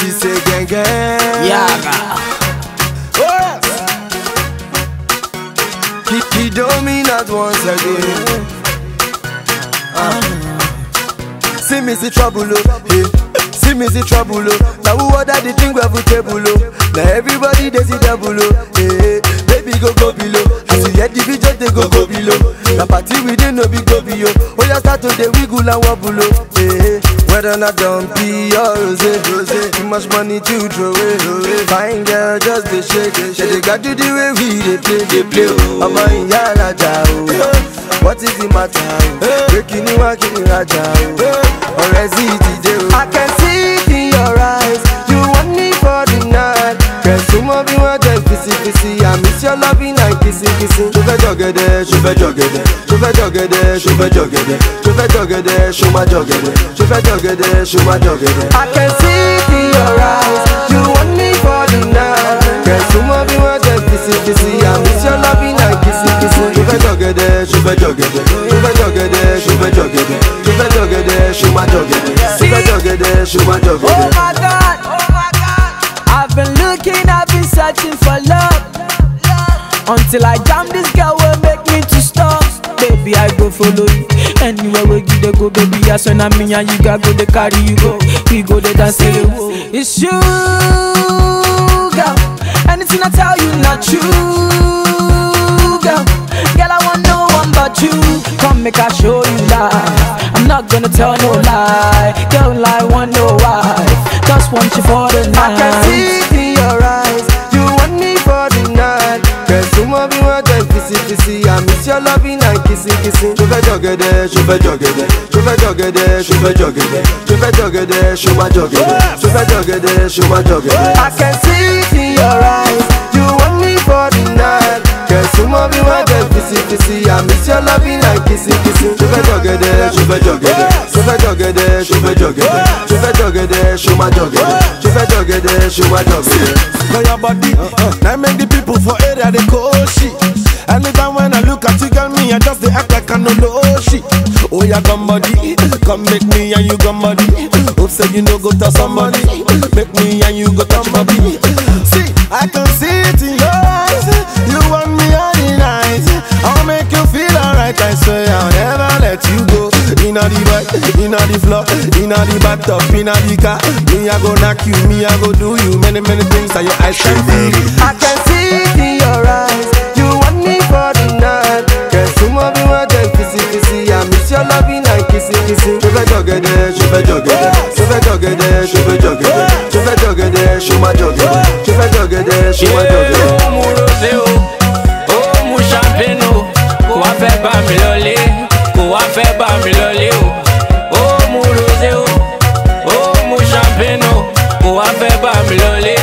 she say gang gang. Yaga. Oh yes. He dominant once again. See me see trouble, oh, hey. See me see trouble, oh. Now who order the thing we have a table, oh. Now everybody they see double, oh, hey. Baby go below. As you hear the video they go below. The party we didn't know be go below. Oh you start to the wiggle and wobble, oh, hey. Whether not don't be or rose, too much money to throw away. Fine girl just they shake, they got to the way we they play, oh. I'm in Yala Jao. What is the matter? Breaking you out, getting raja. Or is it today? I can see it in your eyes. You want me for the night. Cause some of you want them kissy. I miss your loving and kissing. Chauffeur joggede, chauffeur joggede. Chauffeur joggede, chauffeur joggede. Chauffeur joggede, show my joggede. Chauffeur joggede, show my joggede. I can see it in your eyes. You want me for the night. Cause some of you want them kissy. I miss your loving and kissing. Chauffeur joggede, chauffeur joggede. Chauffeur joggede, chauffeur joggede. Chauffeur joggede, show my joggede. Chauffeur joggede, show my joggede. Oh my God, I've been looking, I've been searching for love, until I jam this girl will make me to stop. Baby, I go follow you anywhere where you go, baby. I swear na me and you got go, they carry you go. We go there dance to you. It's you, girl. Anything I tell you not true, girl. Girl, I want no one but you. Come make I show you life. I'm not gonna tell no lie. Girl, I want no wife. Just want you for the night. I can see it in your eyes. You want me for the night. Cause some of you want them kissy. I miss your loving and kissing. Chauffeur joggede, chauffeur joggede. Chauffeur joggede, chauffeur joggede. Chauffeur joggede, show my joggede. Chauffeur joggede, show my joggede. I can see it in your eyes. You want me for the night. Cause some of you want them kissy. I miss your loving and kissing. Chauffeur joggede, chauffeur joggede. Chauffeur joggede, chauffeur joggede. Chauffeur joggede, show my joggede. Chauffeur joggede, show my joggede. Know your body, now make the people for area they call shit. Anytime when I look at you, girl, me I just they act like I know shit. Oh yeah, come body, come make me and you come body. Hope say you no go to somebody, make me and you go touch my body. See, I can see it in your eyes. You want me all the night. I'll make you feel alright. I swear I'll never let you go. Inna the bed, inna the floor, inna the bathtub, inna the car. Me I go knock you, me I go do you many things that your eyes can see. I can see it in your eyes. You want me for the night. Cause some of you want them kissy. I miss your loving and kissing. Chauffeur joggede, chauffeur joggede. Chauffeur joggede, chauffeur joggede. Chauffeur joggede, show my joggede. Chauffeur joggede, show my joggede. Oh mu rosé o, oh mu champagne o. Kò wá fẹ́ bá mi lọlé, kò wá fẹ́ bá mi lọlé o. Oh mu rosé o, oh mu champagne o. Kò wá fẹ́ bá mi lọlé.